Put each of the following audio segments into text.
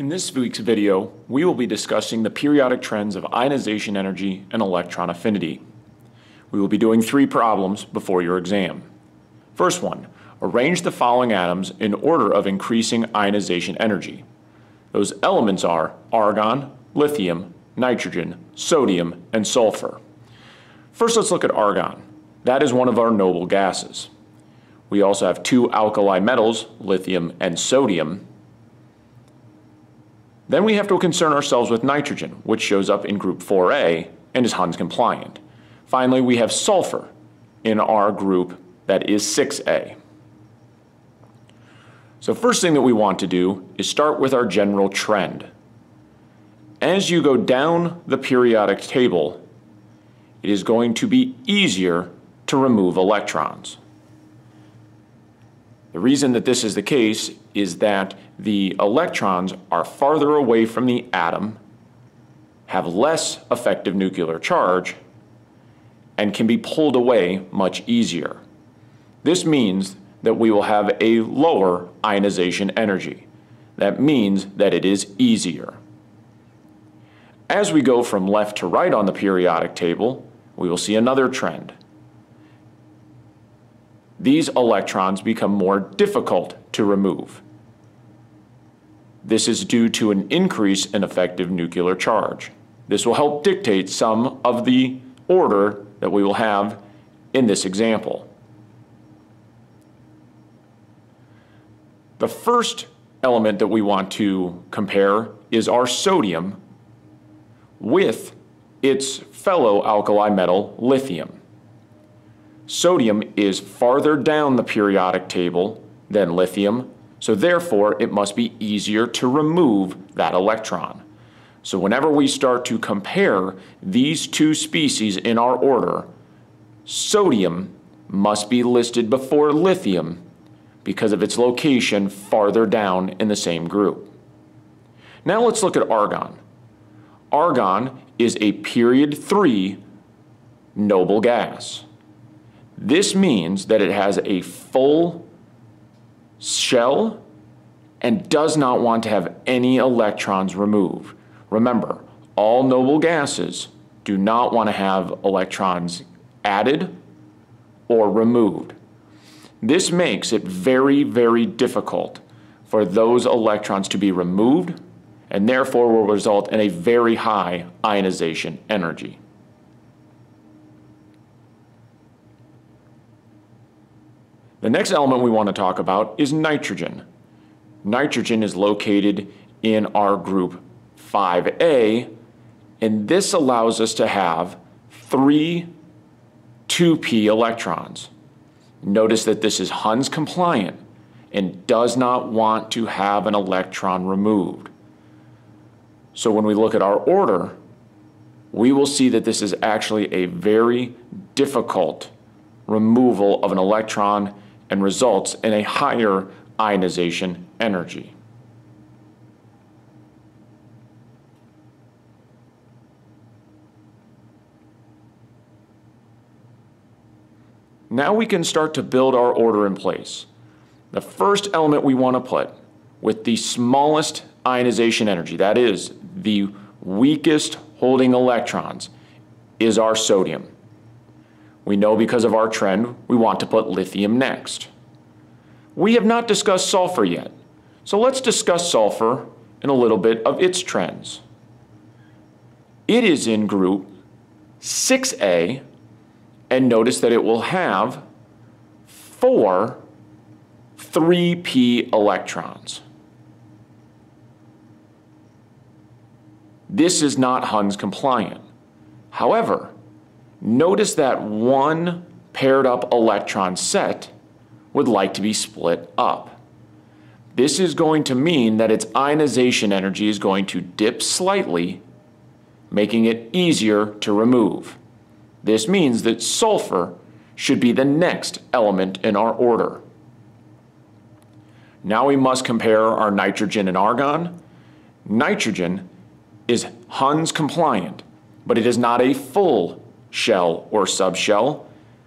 In this week's video, we will be discussing the periodic trends of ionization energy and electron affinity. We will be doing 3 problems before your exam. First one, arrange the following atoms in order of increasing ionization energy. Those elements are argon, lithium, nitrogen, sodium, and sulfur. First, let's look at argon. That is one of our noble gases. We also have 2 alkali metals, lithium and sodium. Then we have to concern ourselves with nitrogen, which shows up in group 4A and is Hund's compliant. Finally, we have sulfur in our group that is 6A. So first thing that we want to do is start with our general trend. As you go down the periodic table, it is going to be easier to remove electrons. The reason that this is the case is that the electrons are farther away from the atom, have less effective nuclear charge, and can be pulled away much easier. This means that we will have a lower ionization energy. That means that it is easier. As we go from left to right on the periodic table, we will see another trend. These electrons become more difficult to remove. This is due to an increase in effective nuclear charge. This will help dictate some of the order that we will have in this example. The first element that we want to compare is our sodium with its fellow alkali metal, lithium. Sodium is farther down the periodic table than lithium, so therefore it must be easier to remove that electron. So whenever we start to compare these 2 species in our order, sodium must be listed before lithium because of its location farther down in the same group. Now let's look at argon. Argon is a period 3 noble gas. This means that it has a full shell and does not want to have any electrons removed. Remember, all noble gases do not want to have electrons added or removed. This makes it very, very difficult for those electrons to be removed and therefore will result in a very high ionization energy. The next element we want to talk about is nitrogen. Nitrogen is located in our group 5A, and this allows us to have 3 2p electrons. Notice that this is Hund's compliant and does not want to have an electron removed. So when we look at our order, we will see that this is actually a very difficult removal of an electron and results in a higher ionization energy. Now we can start to build our order in place. The first element we want to put with the smallest ionization energy, that is the weakest holding electrons, is our sodium. We know because of our trend, we want to put lithium next. We have not discussed sulfur yet, so let's discuss sulfur and a little bit of its trends. It is in group 6A, and notice that it will have 4 3p electrons. This is not Hund's compliant. However, notice that one paired up electron set would like to be split up. This is going to mean that its ionization energy is going to dip slightly, making it easier to remove. This means that sulfur should be the next element in our order. Now we must compare our nitrogen and argon. Nitrogen is Hund's compliant, but it is not a full shell or subshell,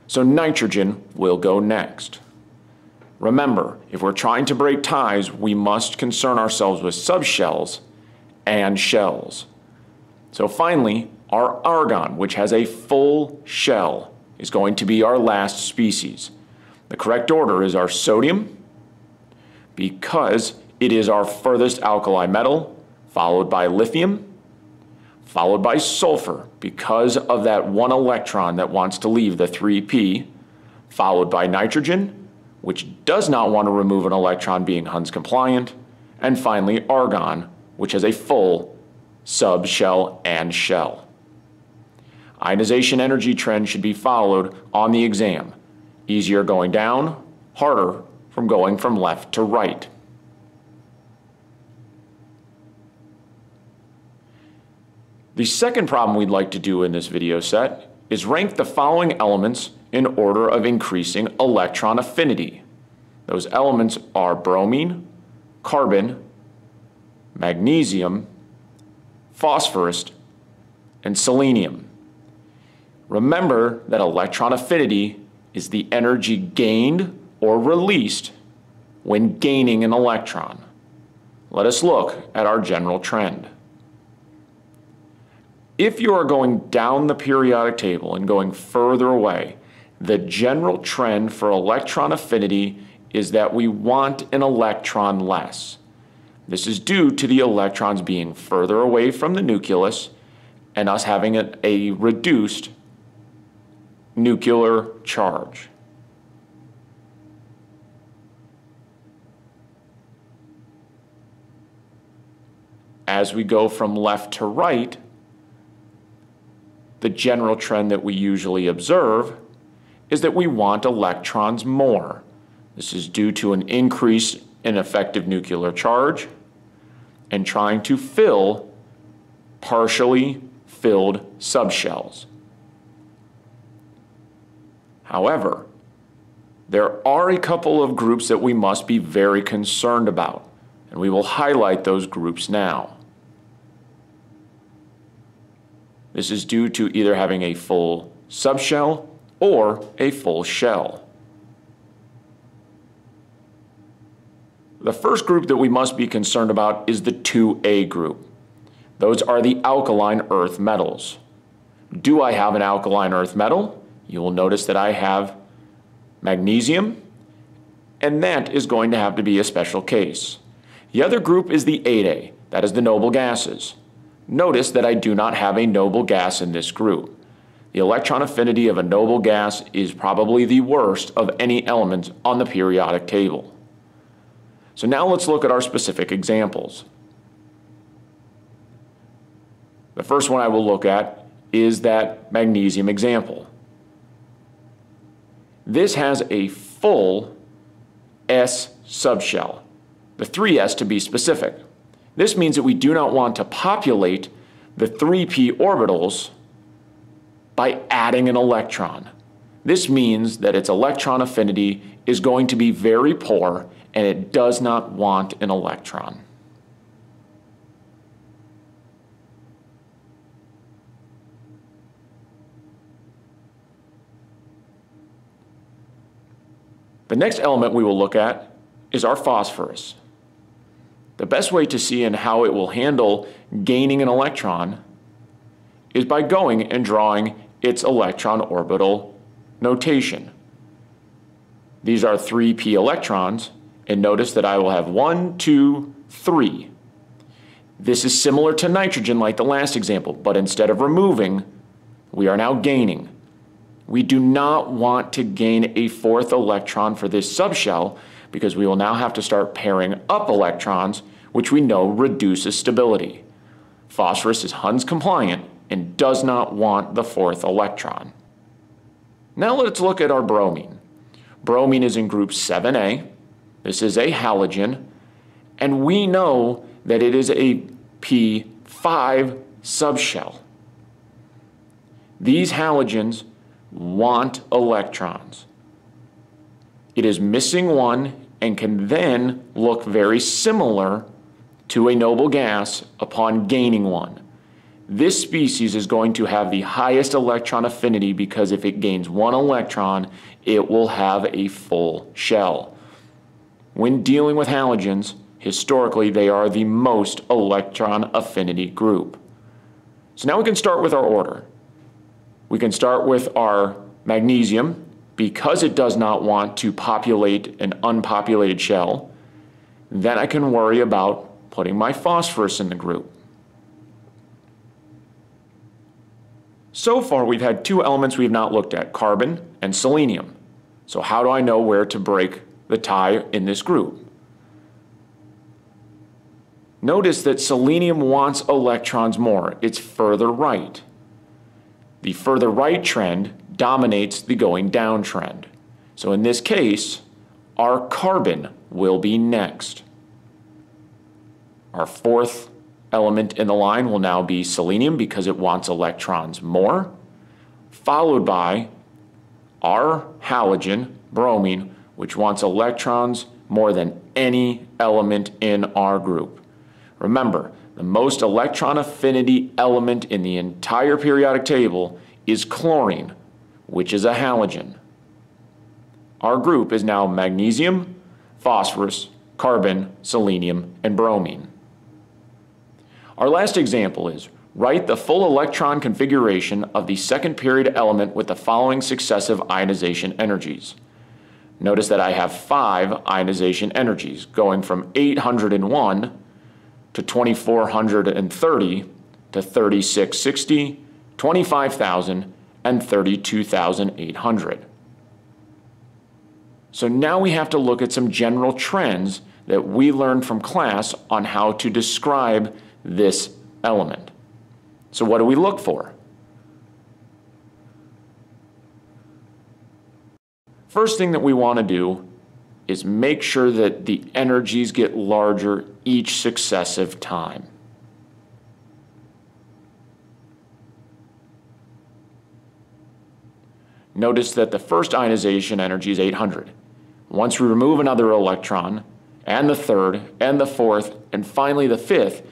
so nitrogen will go next. Remember, if we're trying to break ties, we must concern ourselves with subshells and shells. So finally, our argon, which has a full shell, is going to be our last species. The correct order is our sodium, because it is our furthest alkali metal, followed by lithium, followed by sulfur, because of that one electron that wants to leave the 3p, followed by nitrogen, which does not want to remove an electron being Hund's compliant, and finally argon, which has a full subshell and shell. Ionization energy trend should be followed on the exam. Easier going down, harder from going from left to right. The second problem we'd like to do in this video set is rank the following elements in order of increasing electron affinity. Those elements are bromine, carbon, magnesium, phosphorus, and selenium. Remember that electron affinity is the energy gained or released when gaining an electron. Let us look at our general trend. If you are going down the periodic table and going further away, the general trend for electron affinity is that we want an electron less. This is due to the electrons being further away from the nucleus and us having a reduced nuclear charge. As we go from left to right, the general trend that we usually observe is that we want electrons more. This is due to an increase in effective nuclear charge and trying to fill partially filled subshells. However, there are a couple of groups that we must be very concerned about, and we will highlight those groups now. This is due to either having a full subshell or a full shell. The first group that we must be concerned about is the 2A group. Those are the alkaline earth metals. Do I have an alkaline earth metal? You will notice that I have magnesium, and that is going to have to be a special case. The other group is the 8A, that is the noble gases. Notice that I do not have a noble gas in this group. The electron affinity of a noble gas is probably the worst of any element on the periodic table. So now let's look at our specific examples. The first one I will look at is that magnesium example. This has a full S subshell, the 3s to be specific. This means that we do not want to populate the 3p orbitals by adding an electron. This means that its electron affinity is going to be very poor and it does not want an electron. The next element we will look at is our phosphorus. The best way to see in how it will handle gaining an electron is by going and drawing its electron orbital notation. These are 3p electrons, and notice that I will have 1, 2, 3. This is similar to nitrogen like the last example, but instead of removing, we are now gaining. We do not want to gain a fourth electron for this subshell because we will now have to start pairing up electrons, which we know reduces stability. Phosphorus is Hund's compliant and does not want the fourth electron. Now let's look at our bromine. Bromine is in group 7A. This is a halogen, and we know that it is a P5 subshell. These halogens want electrons. It is missing one and can then look very similar to a noble gas upon gaining one. This species is going to have the highest electron affinity because if it gains one electron, it will have a full shell. when dealing with halogens, historically they are the most electron affinity group. So now we can start with our order. We can start with our magnesium because it does not want to populate an unpopulated shell. Then I can worry about putting my phosphorus in the group. So far we've had two elements we've not looked at, carbon and selenium. So how do I know where to break the tie in this group? Notice that selenium wants electrons more. It's further right. The further right trend dominates the going down trend. So in this case, our carbon will be next. Our fourth element in the line will now be selenium because it wants electrons more, followed by our halogen, bromine, which wants electrons more than any element in our group. Remember, the most electron affinity element in the entire periodic table is chlorine, which is a halogen. Our group is now magnesium, phosphorus, carbon, selenium, and bromine. Our last example is write the full electron configuration of the second period element with the following successive ionization energies. Notice that I have 5 ionization energies going from 801 to 2430 to 3660, 25,000, and 32,800. So now we have to look at some general trends that we learned from class on how to describe this element. So what do we look for? First thing that we want to do is make sure that the energies get larger each successive time. Notice that the first ionization energy is 800. Once we remove another electron, and the third, and the fourth, and finally the fifth,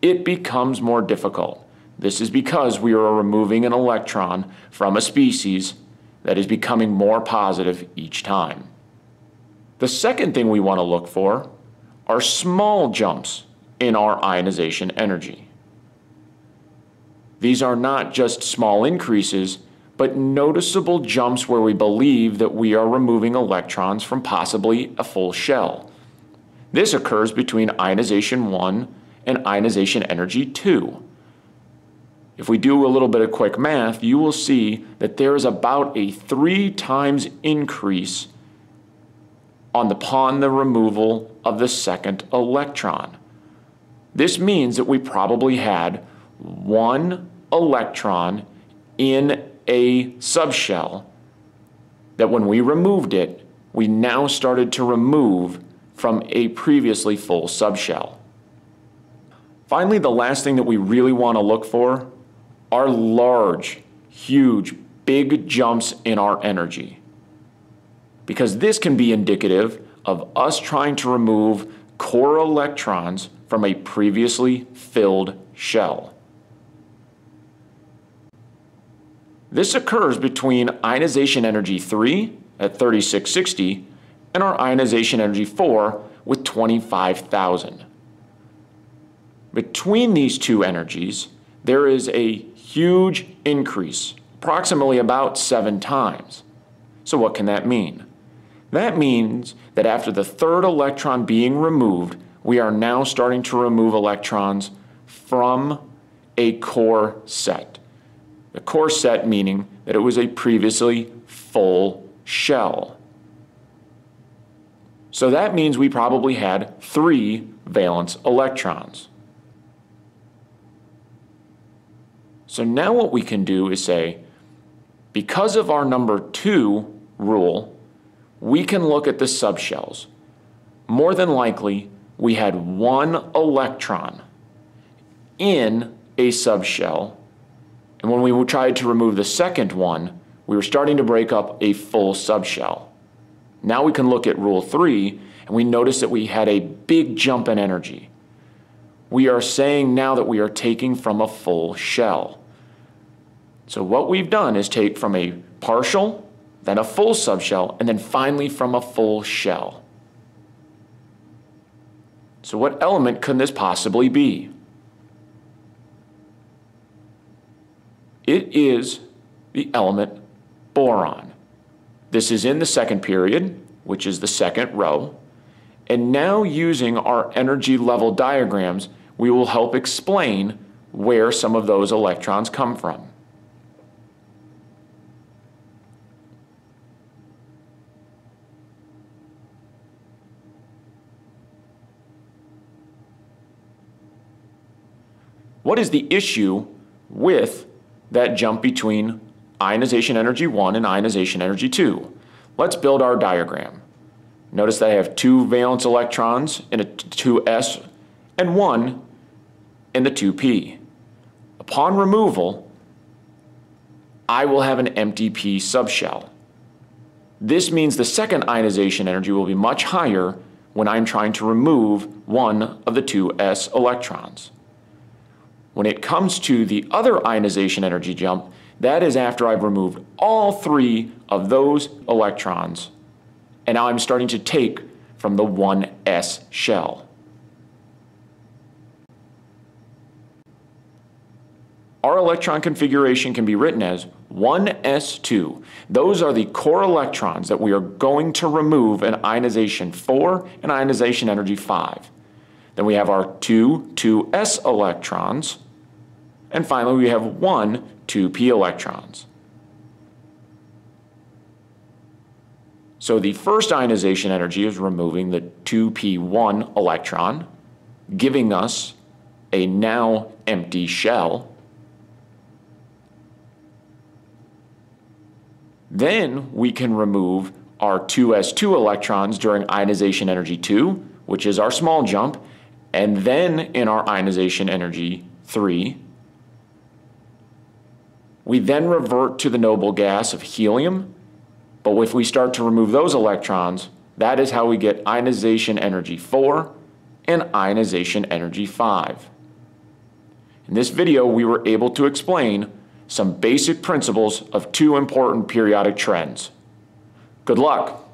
it becomes more difficult. This is because we are removing an electron from a species that is becoming more positive each time. The second thing we want to look for are small jumps in our ionization energy. These are not just small increases, but noticeable jumps where we believe that we are removing electrons from possibly a full shell. This occurs between ionization 1 and ionization energy 2. If we do a little bit of quick math, you will see that there is about a 3 times increase upon the removal of the second electron. This means that we probably had 1 electron in a subshell that when we removed it, we now started to remove from a previously full subshell. Finally, the last thing that we really want to look for are large, huge, big jumps in our energy. Because this can be indicative of us trying to remove core electrons from a previously filled shell. This occurs between ionization energy 3 at 3660 and our ionization energy 4 with 25,000. Between these two energies, there is a huge increase, approximately about 7 times. So what can that mean? That means that after the third electron being removed, we are now starting to remove electrons from a core set. The core set meaning that it was a previously full shell. So that means we probably had 3 valence electrons. So now what we can do is say, because of our number 2 rule, we can look at the subshells. More than likely, we had 1 electron in a subshell, and when we tried to remove the second one, we were starting to break up a full subshell. Now we can look at rule 3, and we notice that we had a big jump in energy. We are saying now that we are taking from a full shell. So what we've done is take from a partial, then a full subshell, and then finally from a full shell. So what element could this possibly be? It is the element boron. This is in the second period, which is the second row. And now using our energy level diagrams, we will help explain where some of those electrons come from. What is the issue with that jump between ionization energy 1 and ionization energy 2? Let's build our diagram. Notice that I have 2 valence electrons in a 2s and 1 in the 2p. Upon removal, I will have an empty p subshell. This means the second ionization energy will be much higher when I'm trying to remove one of the 2s electrons. When it comes to the other ionization energy jump, that is after I've removed all 3 of those electrons, and now I'm starting to take from the 1s shell. Our electron configuration can be written as 1s2. Those are the core electrons that we are going to remove in ionization 4 and ionization energy 5. Then we have our 2 2s electrons, and finally we have 1 2p electrons. So the first ionization energy is removing the 2p1 electron, giving us a now empty shell. Then we can remove our 2s2 electrons during ionization energy 2, which is our small jump, and then in our ionization energy 3, we then revert to the noble gas of helium, but if we start to remove those electrons, that is how we get ionization energy 4 and ionization energy 5. In this video, we were able to explain some basic principles of 2 important periodic trends. Good luck!